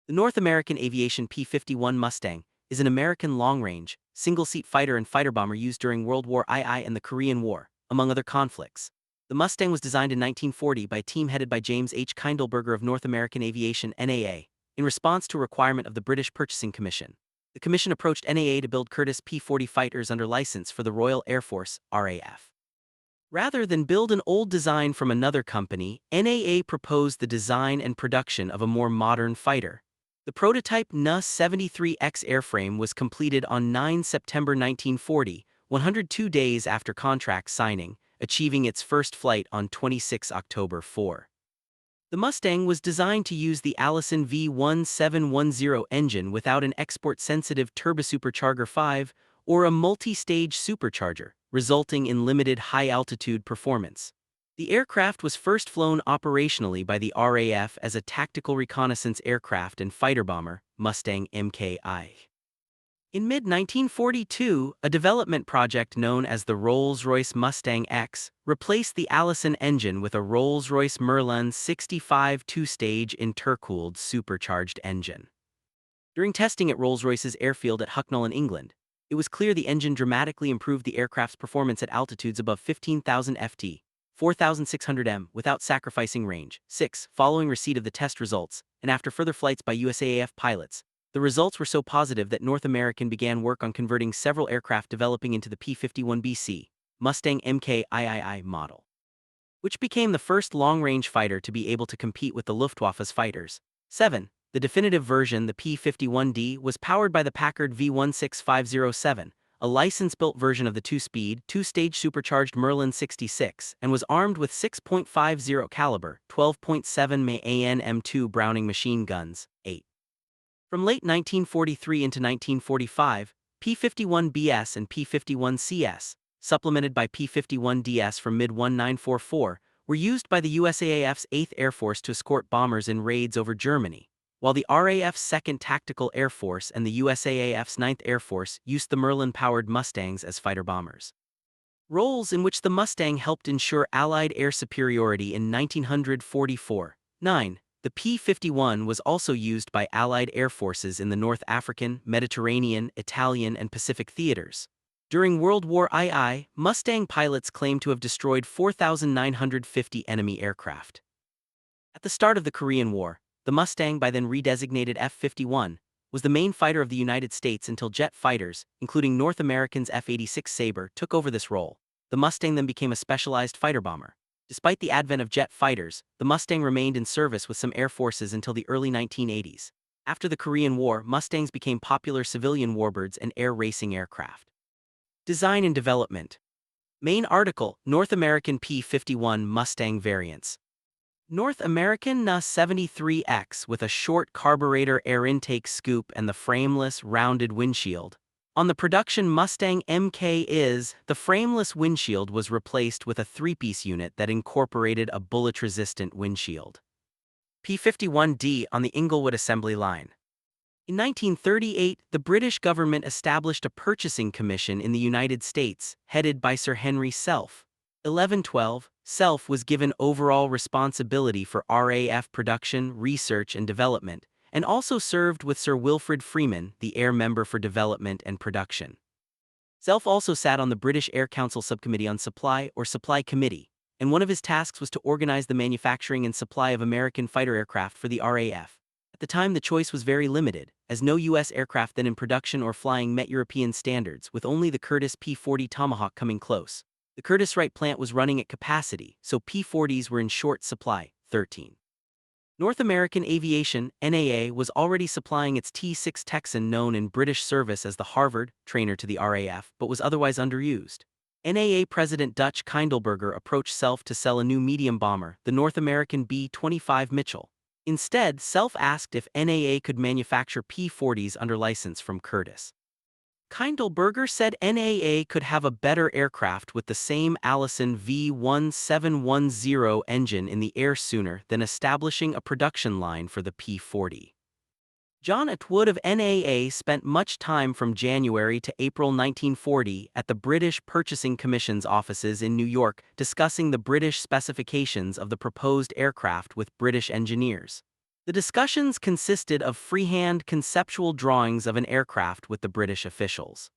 The North American Aviation P-51 Mustang is an American long-range, single-seat fighter and fighter bomber used during World War II and the Korean War, among other conflicts. The Mustang was designed in 1940 by a team headed by James H. Kindleberger of North American Aviation (NAA), in response to a requirement of the British Purchasing Commission. The commission approached NAA to build Curtiss P-40 fighters under license for the Royal Air Force (RAF). Rather than build an old design from another company, NAA proposed the design and production of a more modern fighter. The prototype NA-73X airframe was completed on 9 September 1940, 102 days after contract signing, achieving its first flight on 26 October 4. The Mustang was designed to use the Allison V1710 engine without an export-sensitive turbosupercharger 5 or a multi-stage supercharger, resulting in limited high-altitude performance. The aircraft was first flown operationally by the RAF as a tactical reconnaissance aircraft and fighter bomber, Mustang Mk.I. In mid-1942, a development project known as the Rolls-Royce Mustang X replaced the Allison engine with a Rolls-Royce Merlin 65 two-stage intercooled supercharged engine. During testing at Rolls-Royce's airfield at Hucknall in England, it was clear the engine dramatically improved the aircraft's performance at altitudes above 15,000 ft, 4,600 m, without sacrificing range. 6. Following receipt of the test results, and after further flights by USAAF pilots, the results were so positive that North American began work on converting several aircraft developing into the P-51BC, Mustang Mk.III model, which became the first long-range fighter to be able to compete with the Luftwaffe's fighters. 7. The definitive version, the P-51D, was powered by the Packard V16507, a license-built version of the two-speed, two-stage supercharged Merlin 66, and was armed with 6.50 caliber, 12.7 Ma AN M2 Browning machine guns. 8. From late 1943 into 1945, P-51BS and P-51CS, supplemented by P-51DS from mid-1944, were used by the USAAF's 8th Air Force to escort bombers in raids over Germany, while the RAF's 2nd Tactical Air Force and the USAAF's 9th Air Force used the Merlin-powered Mustangs as fighter bombers. Roles in which the Mustang helped ensure Allied air superiority in 1944. 9. The P-51 was also used by Allied air forces in the North African, Mediterranean, Italian, and Pacific theaters. During World War II, Mustang pilots claimed to have destroyed 4,950 enemy aircraft. At the start of the Korean War, the Mustang, by then redesignated F-51, was the main fighter of the United States until jet fighters, including North American's F-86 Sabre, took over this role. The Mustang then became a specialized fighter bomber. Despite the advent of jet fighters, the Mustang remained in service with some air forces until the early 1980s. After the Korean War, Mustangs became popular civilian warbirds and air racing aircraft. Design and development. Main article: North American P-51 Mustang variants. North American NA-73X with a short carburetor air intake scoop and the frameless, rounded windshield. On the production Mustang Mk.I, the frameless windshield was replaced with a three-piece unit that incorporated a bullet-resistant windshield. P-51D on the Inglewood assembly line. In 1938, the British government established a purchasing commission in the United States, headed by Sir Henry Self. 1112, Self was given overall responsibility for RAF production, research, and development, and also served with Sir Wilfrid Freeman, the Air Member for Development and Production. Self also sat on the British Air Council Subcommittee on Supply or Supply Committee, and one of his tasks was to organize the manufacturing and supply of American fighter aircraft for the RAF. At the time, the choice was very limited, as no U.S. aircraft then in production or flying met European standards, with only the Curtiss P-40 Tomahawk coming close. The Curtiss-Wright plant was running at capacity, so P-40s were in short supply. 13. North American Aviation, NAA, was already supplying its T-6 Texan, known in British service as the Harvard trainer to the RAF, but was otherwise underused. NAA President Dutch Kindleberger approached Self to sell a new medium bomber, the North American B-25 Mitchell. Instead, Self asked if NAA could manufacture P-40s under license from Curtiss. Kindleberger said NAA could have a better aircraft with the same Allison V1710 engine in the air sooner than establishing a production line for the P-40. John Atwood of NAA spent much time from January to April 1940 at the British Purchasing Commission's offices in New York discussing the British specifications of the proposed aircraft with British engineers. The discussions consisted of freehand conceptual drawings of an aircraft with the British officials.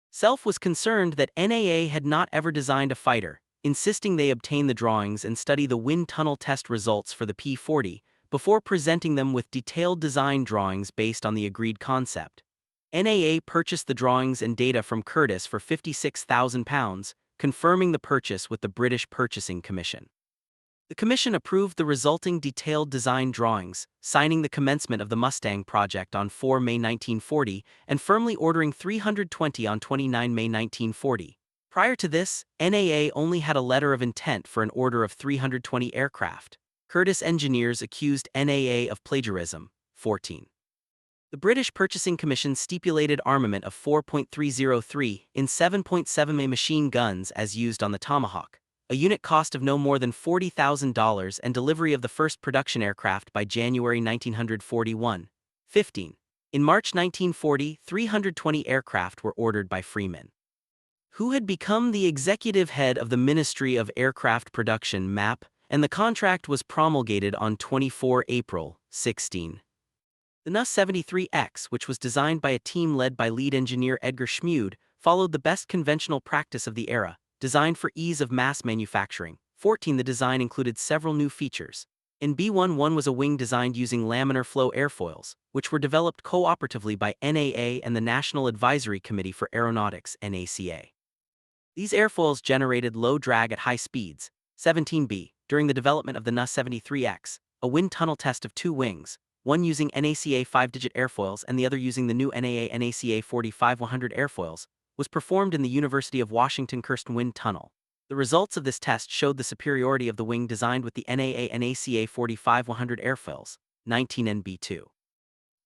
Self was concerned that NAA had not ever designed a fighter, insisting they obtain the drawings and study the wind tunnel test results for the P-40 before presenting them with detailed design drawings based on the agreed concept. NAA purchased the drawings and data from Curtiss for £56,000, confirming the purchase with the British Purchasing Commission. The commission approved the resulting detailed design drawings, signing the commencement of the Mustang project on 4 May 1940 and firmly ordering 320 on 29 May 1940. Prior to this, NAA only had a letter of intent for an order of 320 aircraft. Curtiss engineers accused NAA of plagiarism. 14. The British Purchasing Commission stipulated armament of 4.303 in 7.7 machine guns as used on the Tomahawk, a unit cost of no more than $40,000 and delivery of the first production aircraft by January 1941. 15. In March 1940, 320 aircraft were ordered by Freeman, who had become the executive head of the Ministry of Aircraft Production MAP, and the contract was promulgated on 24 April. 16. The US-73X, which was designed by a team led by lead engineer Edgar Schmude, followed the best conventional practice of the era, designed for ease of mass manufacturing. 14. The design included several new features. In B-11 was a wing designed using laminar flow airfoils, which were developed cooperatively by NAA and the National Advisory Committee for Aeronautics (NACA). These airfoils generated low drag at high speeds. 17B. During the development of the US-73X, a wind tunnel test of two wings, one using NACA 5-digit airfoils and the other using the new NACA 45-100 airfoils, was performed in the University of Washington Kirsten Wind Tunnel. The results of this test showed the superiority of the wing designed with the NACA 45-100 airfoils. 19 NB2.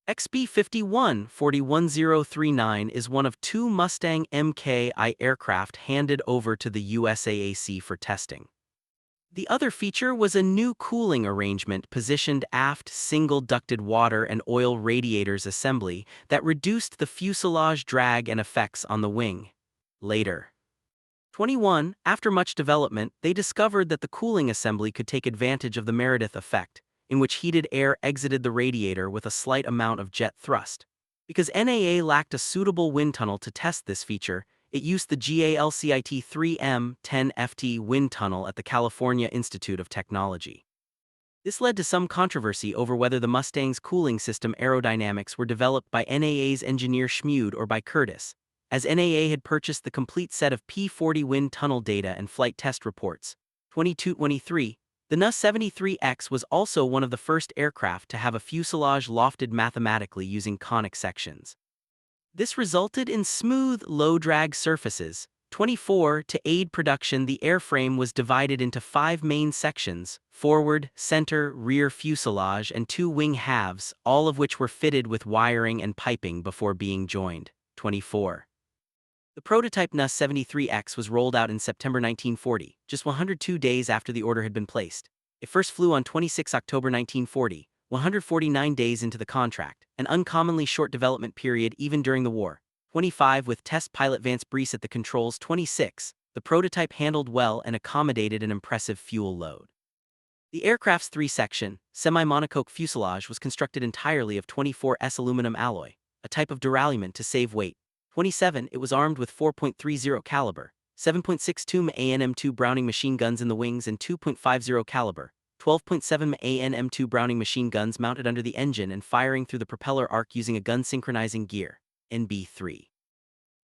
XB-51 41039 is one of two Mustang Mk-I aircraft handed over to the USAAC for testing. The other feature was a new cooling arrangement positioned aft single-ducted water and oil radiators assembly that reduced the fuselage drag and effects on the wing. Later. 21. After much development, they discovered that the cooling assembly could take advantage of the Meredith effect, in which heated air exited the radiator with a slight amount of jet thrust. Because NAA lacked a suitable wind tunnel to test this feature, it used the GALCIT 3M10FT wind tunnel at the California Institute of Technology. This led to some controversy over whether the Mustang's cooling system aerodynamics were developed by NAA's engineer Schmude or by Curtiss, as NAA had purchased the complete set of P-40 wind tunnel data and flight test reports. 22-23. The US-73X was also one of the first aircraft to have a fuselage lofted mathematically using conic sections. This resulted in smooth, low-drag surfaces. 24. To aid production, the airframe was divided into 5 main sections: forward, center, rear fuselage, and 2 wing halves, all of which were fitted with wiring and piping before being joined. 24. The prototype US-73X was rolled out in September 1940, just 102 days after the order had been placed. It first flew on 26 October 1940. 149 days into the contract, an uncommonly short development period even during the war. 25. With test pilot Vance Breese at the controls. 26. The prototype handled well and accommodated an impressive fuel load. The aircraft's 3-section, semi-monocoque fuselage was constructed entirely of 24S aluminum alloy, a type of duralumin to save weight. 27. It was armed with 4.30 caliber, 7.62 AN/M2 Browning machine guns in the wings and 2.50 caliber, 12.7 AN/M2 Browning machine guns mounted under the engine and firing through the propeller arc using a gun synchronizing gear, NB3.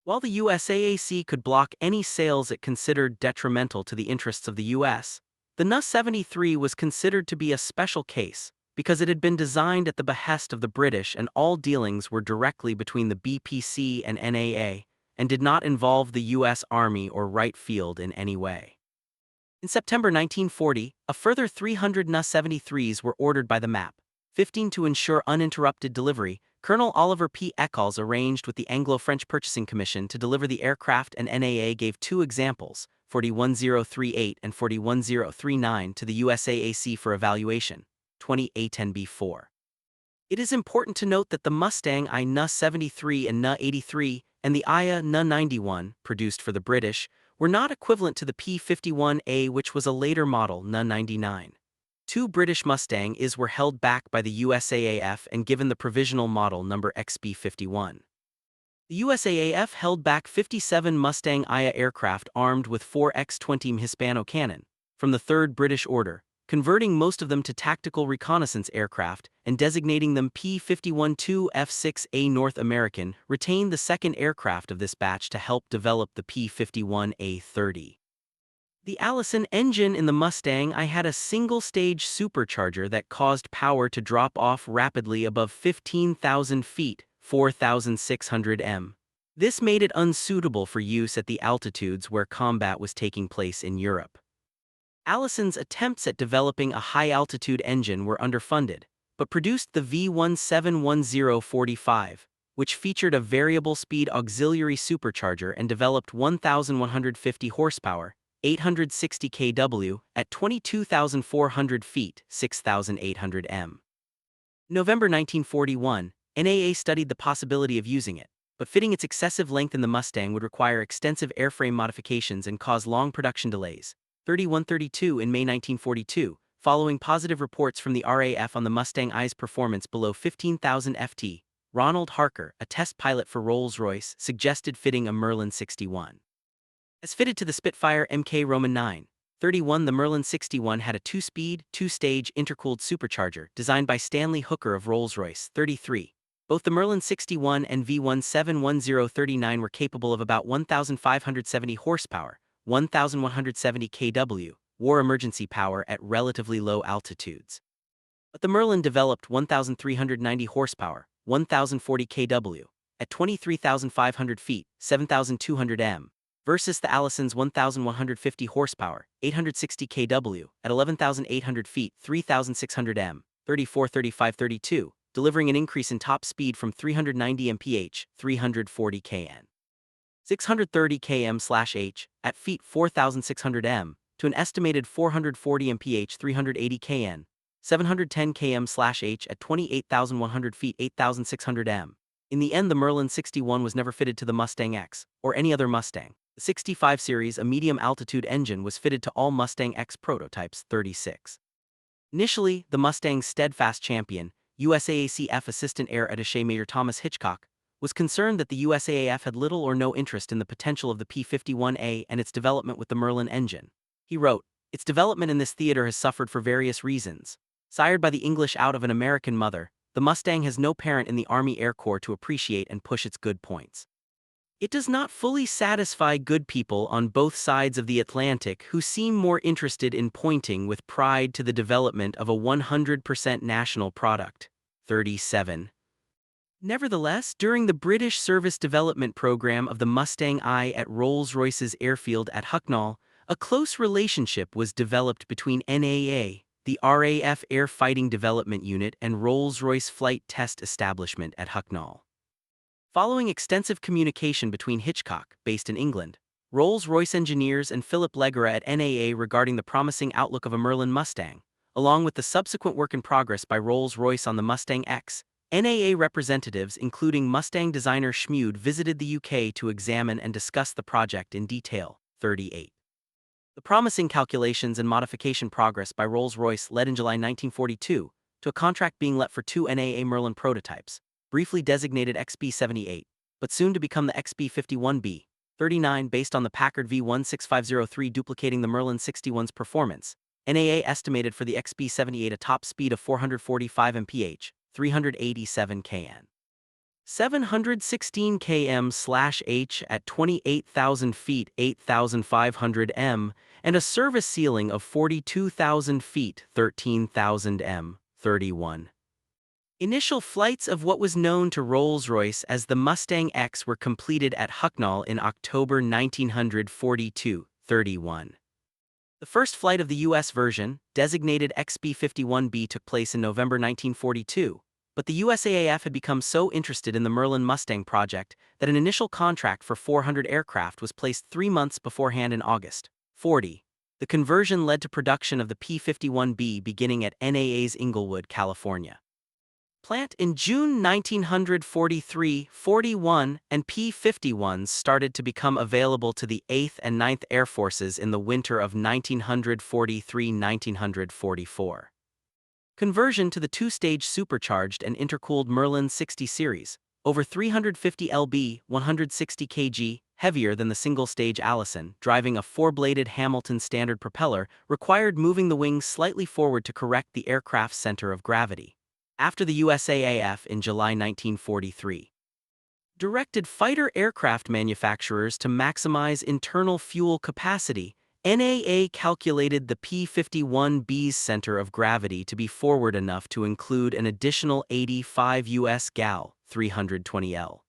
While the USAAC could block any sales it considered detrimental to the interests of the U.S., the US-73 was considered to be a special case because it had been designed at the behest of the British and all dealings were directly between the BPC and NAA and did not involve the U.S. Army or Wright Field in any way. In September 1940, a further 300 US-73s were ordered by the MAP. 15. To ensure uninterrupted delivery, Colonel Oliver P. Eccles arranged with the Anglo-French Purchasing Commission to deliver the aircraft, and NAA gave 2 examples, 41038 and 41039, to the USAAC for evaluation. 20 A10B4. It is important to note that the Mustang I US-73 and US-83 and the IA US-91, produced for the British, were not equivalent to the P-51A, which was a later model US-99. Two British Mustang Is were held back by the USAAF and given the provisional model number XB51. The USAAF held back 57 Mustang IA aircraft armed with 4 X-20 Hispano cannon from the 3rd British Order, converting most of them to tactical reconnaissance aircraft and designating them P-51-2 F-6A. North American retained the second aircraft of this batch to help develop the P-51A-30. The Allison engine in the Mustang I had a single-stage supercharger that caused power to drop off rapidly above 15,000 feet, 4,600 m. This made it unsuitable for use at the altitudes where combat was taking place in Europe. Allison's attempts at developing a high-altitude engine were underfunded, but produced the V171045, which featured a variable-speed auxiliary supercharger and developed 1,150 horsepower, 860 kW, at 22,400 feet, 6,800 m. November 1941, NAA studied the possibility of using it, but fitting its excessive length in the Mustang would require extensive airframe modifications and cause long production delays. 3132 in May 1942, following positive reports from the RAF on the Mustang I's performance below 15,000 ft, Ronald Harker, a test pilot for Rolls-Royce, suggested fitting a Merlin 61. As fitted to the Spitfire Mk Roman 9, 31, the Merlin 61 had a 2-speed, 2-stage intercooled supercharger designed by Stanley Hooker of Rolls-Royce. 33. Both the Merlin 61 and V171039 were capable of about 1,570 horsepower, 1,170 kW, war emergency power at relatively low altitudes. But the Merlin developed 1,390 horsepower, 1,040 kW, at 23,500 feet, 7,200 m, versus the Allison's 1,150 horsepower, 860 kW, at 11,800 feet, 3,600 m, 34-35-32, delivering an increase in top speed from 390 mph, 340 kn. 630 km/h, at feet 4,600 m, to an estimated 440 mph, 380 kn, 710 km/h at 28,100 feet, 8,600 m. In the end, the Merlin 61 was never fitted to the Mustang X, or any other Mustang. The 65 series, a medium-altitude engine, was fitted to all Mustang X prototypes. 36. Initially, the Mustang's steadfast champion, USAAF Assistant Air Attaché Major Thomas Hitchcock, was concerned that the USAAF had little or no interest in the potential of the P-51A and its development with the Merlin engine. He wrote, "Its development in this theater has suffered for various reasons. Sired by the English out of an American mother, the Mustang has no parent in the Army Air Corps to appreciate and push its good points. It does not fully satisfy good people on both sides of the Atlantic who seem more interested in pointing with pride to the development of a 100% national product." 37. Nevertheless, during the British Service Development Program of the Mustang I at Rolls-Royce's airfield at Hucknall, a close relationship was developed between NAA, the RAF Air Fighting Development Unit, and Rolls-Royce Flight Test Establishment at Hucknall. Following extensive communication between Hitchcock, based in England, Rolls-Royce engineers and Philip Legara at NAA regarding the promising outlook of a Merlin Mustang, along with the subsequent work in progress by Rolls-Royce on the Mustang X, NAA representatives including Mustang designer Schmude visited the UK to examine and discuss the project in detail. 38. The promising calculations and modification progress by Rolls-Royce led in July 1942 to a contract being let for 2 NAA Merlin prototypes, briefly designated XB-78, but soon to become the XB-51B, 39, based on the Packard V16503 duplicating the Merlin 61's performance. NAA estimated for the XB-78 a top speed of 445 mph, 387 kn. 716 km/h at 28,000 feet, 8,500 m, and a service ceiling of 42,000 feet, 13,000 m, 31. Initial flights of what was known to Rolls-Royce as the Mustang X were completed at Hucknall in October 1942. 31. The first flight of the U.S. version, designated XB-51B, took place in November 1942, but the USAAF had become so interested in the Merlin Mustang project that an initial contract for 400 aircraft was placed 3 months beforehand in August. 40. The conversion led to production of the P-51B beginning at NAA's Inglewood, California plant in June 1943-41, and P-51s started to become available to the 8th and 9th Air Forces in the winter of 1943-1944. Conversion to the two-stage supercharged and intercooled Merlin 60 series, over 350 lb, 160 kg, heavier than the single-stage Allison, driving a four-bladed Hamilton standard propeller, required moving the wings slightly forward to correct the aircraft's center of gravity. After the USAAF in July 1943. Directed fighter aircraft manufacturers to maximize internal fuel capacity, NAA calculated the P-51B's center of gravity to be forward enough to include an additional 85 US gal 320 L.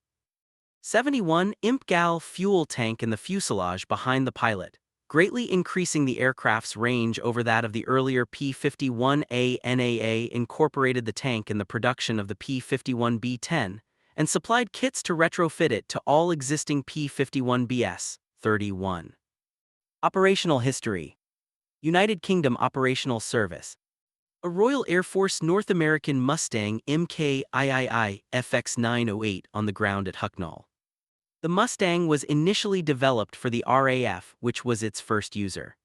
71 imp gal fuel tank in the fuselage behind the pilot, greatly increasing the aircraft's range over that of the earlier P-51A. NAA incorporated the tank in the production of the P-51B-10 and supplied kits to retrofit it to all existing P-51Bs. 31. Operational history. United Kingdom Operational Service. A Royal Air Force North American Mustang MKIII FX908 on the ground at Hucknall. The Mustang was initially developed for the RAF, which was its first user.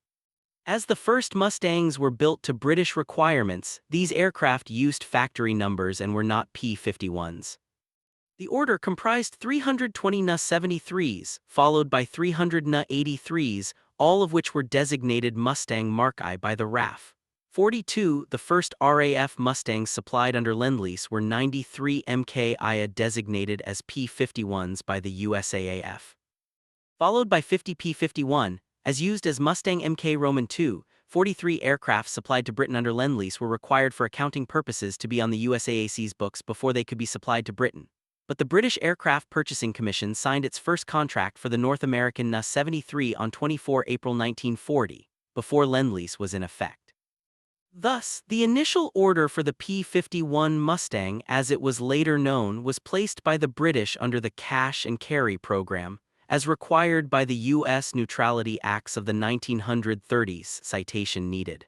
As the first Mustangs were built to British requirements, these aircraft used factory numbers and were not P-51s. The order comprised 320 Na-73s, followed by 300 Na-83s, all of which were designated Mustang Mark I by the RAF. 42, the first RAF Mustangs supplied under Lend-Lease were 93 MKIII designated as P-51s by the USAAF. Followed by 50 P-51, as used as Mustang Mk Roman II, 43 aircraft supplied to Britain under Lend-Lease were required for accounting purposes to be on the USAAC's books before they could be supplied to Britain. But the British Aircraft Purchasing Commission signed its first contract for the North American Na-73 on 24 April 1940, before Lend-Lease was in effect. Thus, the initial order for the P-51 Mustang, as it was later known, was placed by the British under the Cash and Carry program, as required by the U.S. Neutrality Acts of the 1930s, citation needed.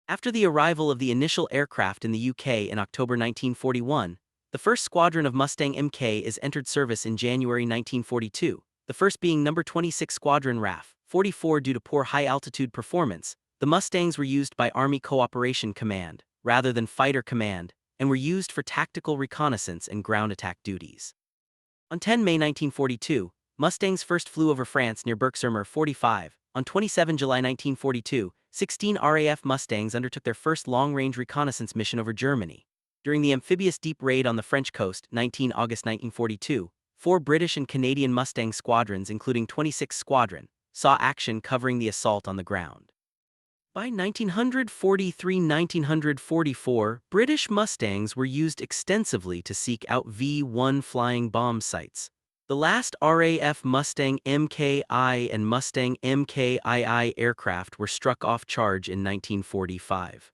After the arrival of the initial aircraft in the UK in October 1941, the first squadron of Mustang Mk is entered service in January 1942, the first being No. 26 Squadron RAF, 44 due to poor high-altitude performance. The Mustangs were used by Army Cooperation Command, rather than Fighter Command, and were used for tactical reconnaissance and ground attack duties. On 10 May 1942, Mustangs first flew over France near Berck-sur-Mer 45. On 27 July 1942, 16 RAF Mustangs undertook their first long-range reconnaissance mission over Germany. During the amphibious deep raid on the French coast, 19 August 1942, 4 British and Canadian Mustang squadrons, including 26th Squadron, saw action covering the assault on the ground. By 1943–1944, British Mustangs were used extensively to seek out V-1 flying bomb sites. The last RAF Mustang Mki and Mustang Mkii aircraft were struck off charge in 1945.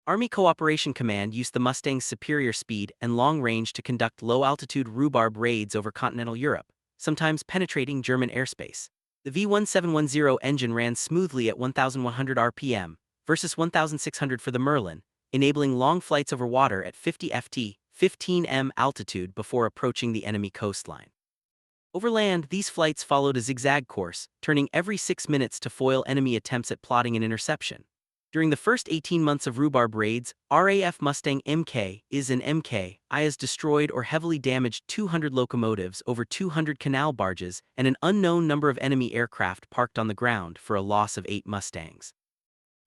Army Cooperation Command used the Mustang's superior speed and long range to conduct low-altitude rhubarb raids over continental Europe, sometimes penetrating German airspace. The V1710 engine ran smoothly at 1,100 RPM, versus 1,600 for the Merlin, enabling long flights over water at 50 ft, 15 m altitude before approaching the enemy coastline. Over land, these flights followed a zigzag course, turning every 6 minutes to foil enemy attempts at plotting an interception. During the first 18 months of rhubarb raids, RAF Mustang Mk and Mki has destroyed or heavily damaged 200 locomotives, over 200 canal barges, and an unknown number of enemy aircraft parked on the ground, for a loss of 8 Mustangs.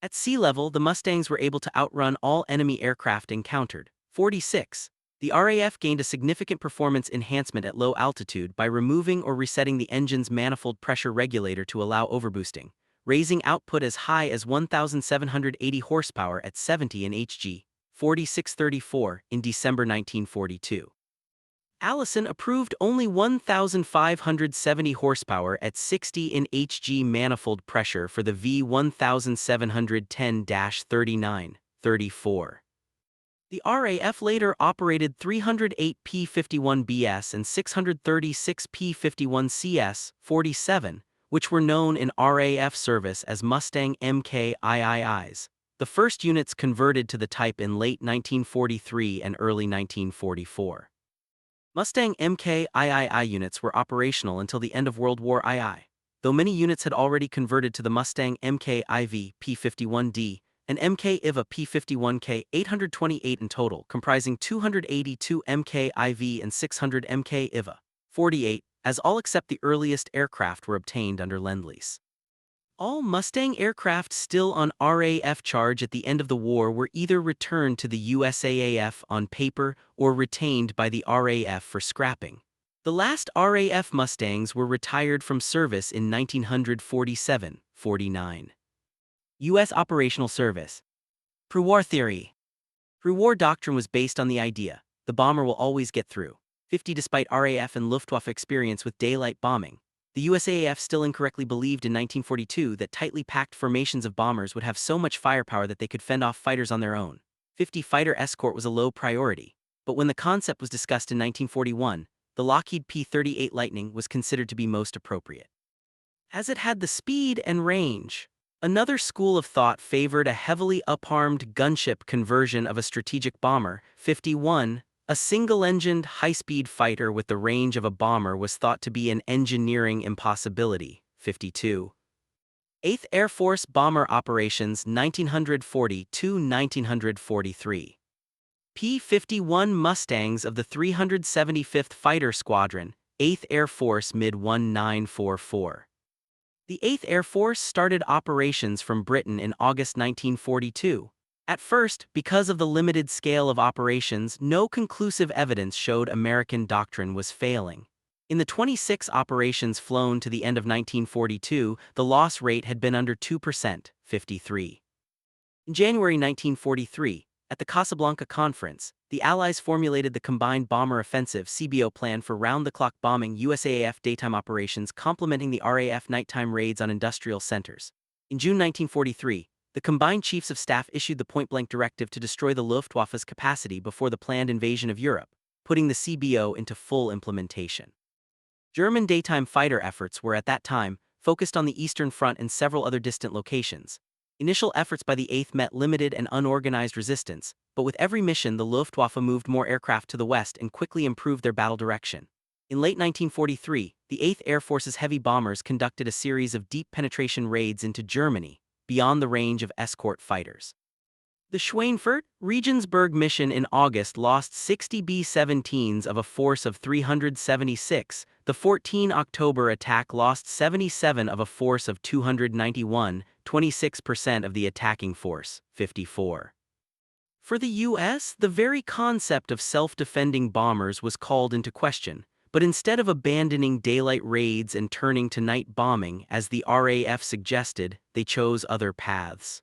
At sea level, the Mustangs were able to outrun all enemy aircraft encountered. 46. The RAF gained a significant performance enhancement at low altitude by removing or resetting the engine's manifold pressure regulator to allow overboosting, raising output as high as 1,780 horsepower at 70 in Hg, 4634 in December 1942. Allison approved only 1,570 horsepower at 60 in Hg manifold pressure for the V1710-39-34. The RAF later operated 308 P-51Bs and 636 P-51Cs, 47, which were known in RAF service as Mustang Mkiiis. The first units converted to the type in late 1943 and early 1944. Mustang Mkiii units were operational until the end of World War II, though many units had already converted to the Mustang Mkiv P-51D. and Mk IVA P-51K 828 in total, comprising 282 Mk IV and 600 Mk IVA, 48, as all except the earliest aircraft were obtained under Lend-Lease. All Mustang aircraft still on RAF charge at the end of the war were either returned to the USAAF on paper or retained by the RAF for scrapping. The last RAF Mustangs were retired from service in 1947-49. U.S. Operational Service. Pre-war theory. Pre-war doctrine was based on the idea, the bomber will always get through. 50 Despite RAF and Luftwaffe experience with daylight bombing, the USAAF still incorrectly believed in 1942 that tightly packed formations of bombers would have so much firepower that they could fend off fighters on their own. 50 Fighter escort was a low priority, but when the concept was discussed in 1941, the Lockheed P-38 Lightning was considered to be most appropriate, as it had the speed and range. Another school of thought favored a heavily up-armed gunship conversion of a strategic bomber. 51. A single-engined, high-speed fighter with the range of a bomber was thought to be an engineering impossibility. 52. 8th Air Force Bomber Operations 1940–1943. P-51 Mustangs of the 375th Fighter Squadron, 8th Air Force mid-1944. The 8th Air Force started operations from Britain in August 1942. At first, because of the limited scale of operations, no conclusive evidence showed American doctrine was failing. In the 26 operations flown to the end of 1942, the loss rate had been under 2%, 53. In January 1943, at the Casablanca Conference, the Allies formulated the Combined Bomber Offensive (CBO) plan for round-the-clock bombing USAAF daytime operations complementing the RAF nighttime raids on industrial centers. In June 1943, the Combined Chiefs of Staff issued the point-blank directive to destroy the Luftwaffe's capacity before the planned invasion of Europe, putting the CBO into full implementation. German daytime fighter efforts were at that time focused on the Eastern Front and several other distant locations. Initial efforts by the 8th met limited and unorganized resistance, but with every mission the Luftwaffe moved more aircraft to the west and quickly improved their battle direction. In late 1943, the 8th Air Force's heavy bombers conducted a series of deep penetration raids into Germany, beyond the range of escort fighters. The Schweinfurt-Regensburg mission in August lost 60 B-17s of a force of 376. The 14 October attack lost 77 of a force of 291, 26% of the attacking force, 54. For the U.S., the very concept of self-defending bombers was called into question, but instead of abandoning daylight raids and turning to night bombing, as the RAF suggested, they chose other paths.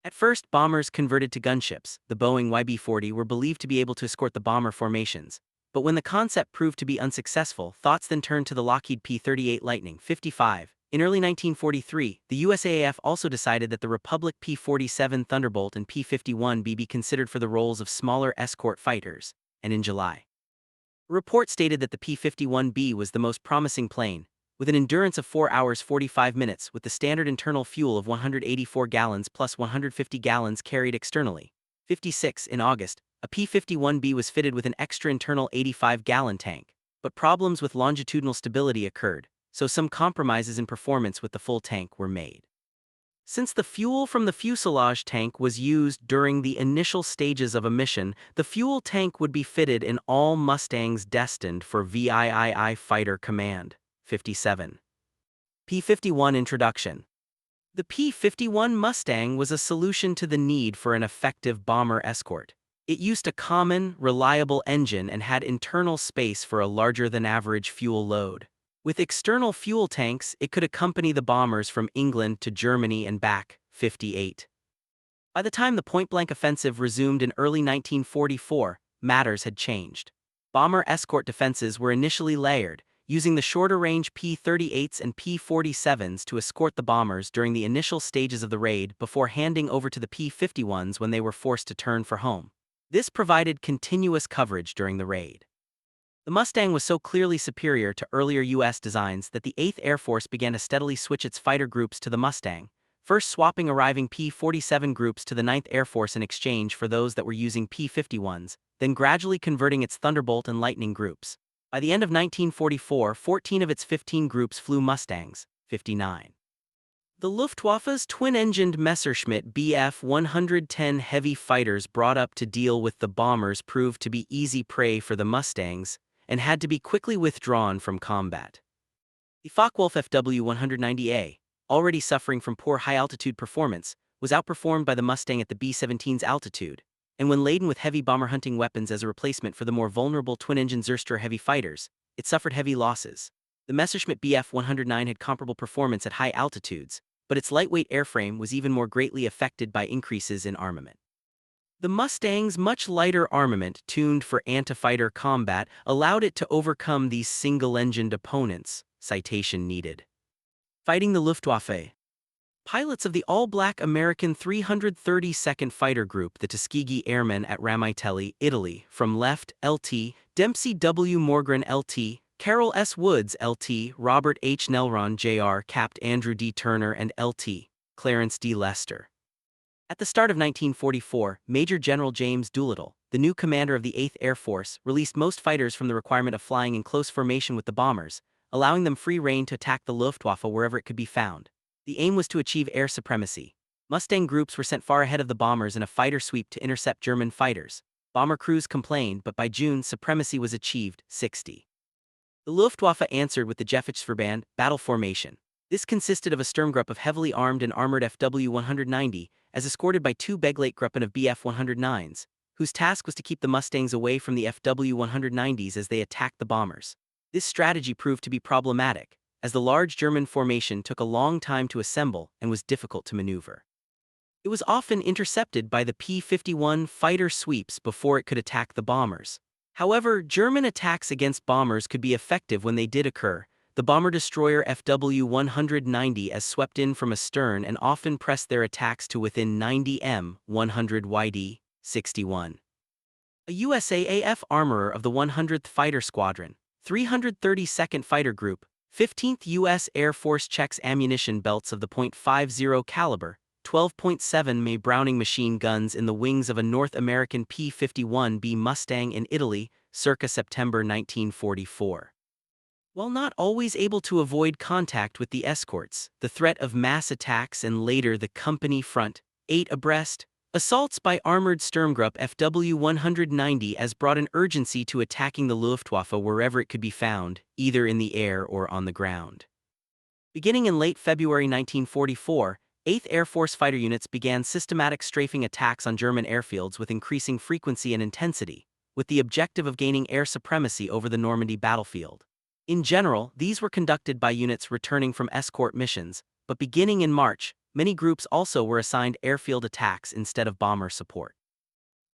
At first, bombers converted to gunships, the Boeing YB-40, were believed to be able to escort the bomber formations, but when the concept proved to be unsuccessful, thoughts then turned to the Lockheed P-38 Lightning, 55. In early 1943, the USAAF also decided that the Republic P-47 Thunderbolt and P-51B be considered for the roles of smaller escort fighters, and in July, a report stated that the P-51B was the most promising plane, with an endurance of 4 hours 45 minutes with the standard internal fuel of 184 gallons plus 150 gallons carried externally. 56. In August, a P-51B was fitted with an extra internal 85-gallon tank, but problems with longitudinal stability occurred, so some compromises in performance with the full tank were made. Since the fuel from the fuselage tank was used during the initial stages of a mission, the fuel tank would be fitted in all Mustangs destined for VIII Fighter Command. 57. P-51 Introduction. The P-51 Mustang was a solution to the need for an effective bomber escort. It used a common, reliable engine and had internal space for a larger-than-average fuel load. With external fuel tanks, it could accompany the bombers from England to Germany and back. 58. By the time the point-blank offensive resumed in early 1944, matters had changed. Bomber escort defenses were initially layered, using the shorter-range P-38s and P-47s to escort the bombers during the initial stages of the raid before handing over to the P-51s when they were forced to turn for home. This provided continuous coverage during the raid. The Mustang was so clearly superior to earlier U.S. designs that the 8th Air Force began to steadily switch its fighter groups to the Mustang, first swapping arriving P-47 groups to the 9th Air Force in exchange for those that were using P-51s, then gradually converting its Thunderbolt and Lightning groups. By the end of 1944, 14 of its 15 groups flew Mustangs, 59. The Luftwaffe's twin-engined Messerschmitt Bf 110 heavy fighters brought up to deal with the bombers proved to be easy prey for the Mustangs and had to be quickly withdrawn from combat. The Focke-Wulf FW 190A, already suffering from poor high-altitude performance, was outperformed by the Mustang at the B-17's altitude, and when laden with heavy bomber hunting weapons as a replacement for the more vulnerable twin-engine Zerstrer heavy fighters, it suffered heavy losses. The Messerschmitt Bf 109 had comparable performance at high altitudes, but its lightweight airframe was even more greatly affected by increases in armament. The Mustang's much lighter armament, tuned for anti-fighter combat, allowed it to overcome these single-engined opponents. Citation needed. Fighting the Luftwaffe. Pilots of the all-black American 332nd Fighter Group, the Tuskegee Airmen at Ramitelli, Italy, from left, LT, Dempsey W. Morgren LT, Carroll S. Woods LT, Robert H. Nelron Jr., Capt. Andrew D. Turner and LT, Clarence D. Lester. At the start of 1944, Major General James Doolittle, the new commander of the 8th Air Force, released most fighters from the requirement of flying in close formation with the bombers, allowing them free rein to attack the Luftwaffe wherever it could be found. The aim was to achieve air supremacy. Mustang groups were sent far ahead of the bombers in a fighter sweep to intercept German fighters. Bomber crews complained, but by June, supremacy was achieved. 60. The Luftwaffe answered with the Gefechtsverband battle formation. This consisted of a Sturmgruppe of heavily armed and armored FW-190, as escorted by two Begleitgruppen of Bf-109s, whose task was to keep the Mustangs away from the FW-190s as they attacked the bombers. This strategy proved to be problematic, as the large German formation took a long time to assemble and was difficult to maneuver. It was often intercepted by the P-51 fighter sweeps before it could attack the bombers. However, German attacks against bombers could be effective when they did occur. The bomber-destroyer FW-190 as swept in from astern and often pressed their attacks to within 90 m, 100 yd, 61. A USAAF armorer of the 100th Fighter Squadron, 332nd Fighter Group, 15th U.S. Air Force checks ammunition belts of the .50 caliber, 12.7 May Browning machine guns in the wings of a North American P-51B Mustang in Italy, circa September 1944. While not always able to avoid contact with the escorts, the threat of mass attacks and later the company front, 8 abreast, assaults by armored Sturmgruppe FW-190 as brought an urgency to attacking the Luftwaffe wherever it could be found, either in the air or on the ground. Beginning in late February 1944, 8th Air Force fighter units began systematic strafing attacks on German airfields with increasing frequency and intensity, with the objective of gaining air supremacy over the Normandy battlefield. In general, these were conducted by units returning from escort missions, but beginning in March, many groups also were assigned airfield attacks instead of bomber support.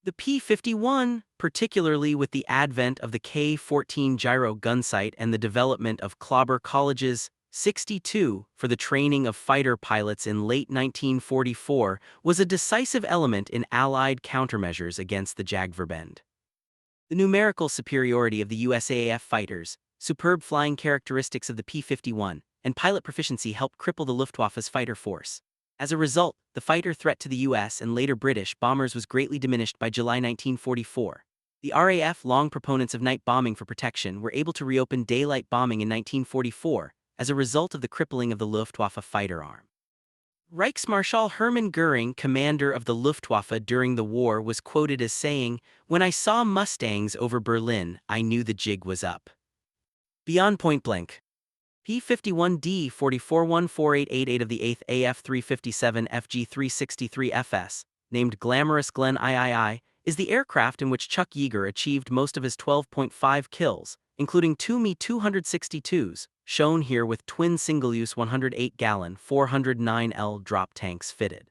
The P-51, particularly with the advent of the K-14 gyro gunsight and the development of Clobber College's 62 for the training of fighter pilots in late 1944, was a decisive element in Allied countermeasures against the Jagdverband. The numerical superiority of the USAAF fighters, superb flying characteristics of the P-51, and pilot proficiency helped cripple the Luftwaffe's fighter force. As a result, the fighter threat to the US and later British bombers was greatly diminished by July 1944. The RAF, long proponents of night bombing for protection, were able to reopen daylight bombing in 1944 as a result of the crippling of the Luftwaffe fighter arm. Reichsmarschall Hermann Göring, commander of the Luftwaffe during the war, was quoted as saying, "When I saw Mustangs over Berlin, I knew the jig was up." Beyond point blank. P-51D 441488 of the 8th AF-357 FG-363FS, named Glamorous Glen III, is the aircraft in which Chuck Yeager achieved most of his 12.5 kills, including two Me-262s, shown here with twin single-use 108-gallon 409L drop tanks fitted.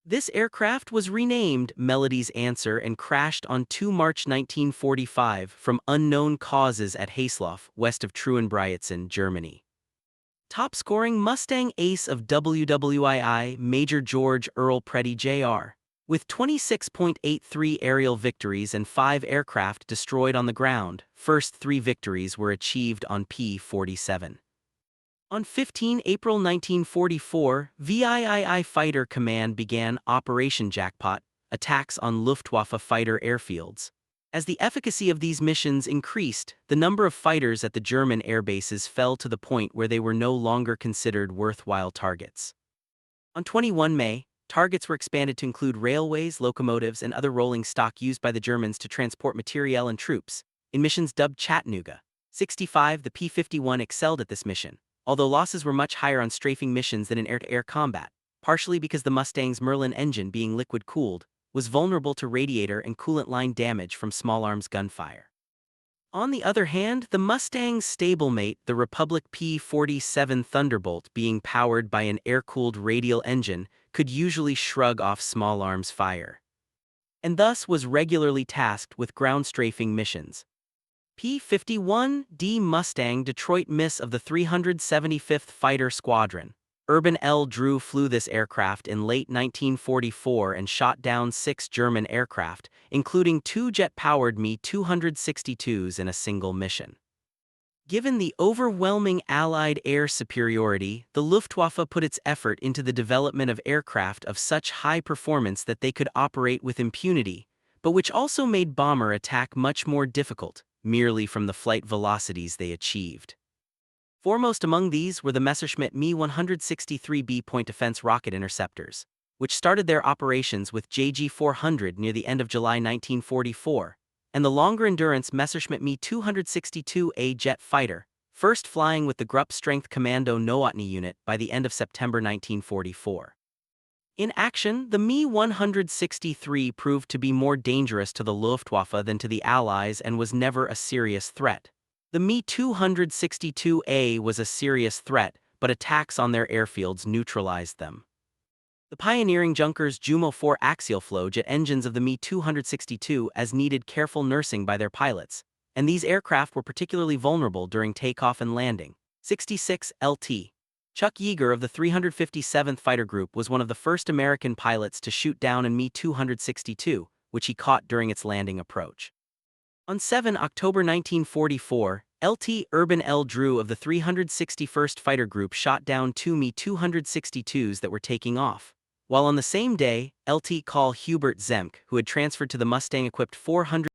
This aircraft was renamed Melody's Answer and crashed on 2 March 1945 from unknown causes at Hasloff, west of Treuenbrietzen, Germany. Top-scoring Mustang ace of WWII Major George Earl Preddy Jr., with 26.83 aerial victories and 5 aircraft destroyed on the ground. First 3 victories were achieved on P-47. On 15 April 1944, VIII Fighter Command began Operation Jackpot, attacks on Luftwaffe fighter airfields. As the efficacy of these missions increased, the number of fighters at the German airbases fell to the point where they were no longer considered worthwhile targets. On 21 May, targets were expanded to include railways, locomotives, and other rolling stock used by the Germans to transport materiel and troops. In missions dubbed Chattanooga 65, the P-51 excelled at this mission, although losses were much higher on strafing missions than in air-to-air combat, partially because the Mustang's Merlin engine, being liquid-cooled, was vulnerable to radiator and coolant line damage from small arms gunfire. On the other hand, the Mustang's stablemate, the Republic P-47 Thunderbolt, being powered by an air-cooled radial engine, could usually shrug off small arms fire, and thus was regularly tasked with ground strafing missions. P-51D Mustang Detroit Miss of the 375th Fighter Squadron. Urban L. Drew flew this aircraft in late 1944 and shot down 6 German aircraft, including 2 jet-powered Me-262s in a single mission. Given the overwhelming Allied air superiority, the Luftwaffe put its effort into the development of aircraft of such high performance that they could operate with impunity, but which also made bomber attack much more difficult, merely from the flight velocities they achieved. Foremost among these were the Messerschmitt Me-163B point defense rocket interceptors, which started their operations with JG-400 near the end of July 1944, and the longer-endurance Messerschmitt Me-262A jet fighter, first flying with the Gruppe Strength Kommando Nowotny unit by the end of September 1944. In action, the Me-163 proved to be more dangerous to the Luftwaffe than to the Allies and was never a serious threat. The Me-262A was a serious threat, but attacks on their airfields neutralized them. The pioneering Junkers Jumo 4 axial flow jet engines of the Me-262 as needed careful nursing by their pilots, and these aircraft were particularly vulnerable during takeoff and landing. 66 LT. Chuck Yeager of the 357th Fighter Group was one of the first American pilots to shoot down a Me-262, which he caught during its landing approach. On 7 October 1944, LT Urban L. Drew of the 361st Fighter Group shot down 2 Me-262s that were taking off, while on the same day, LT Col Hubert Zemke, who had transferred to the Mustang-equipped 400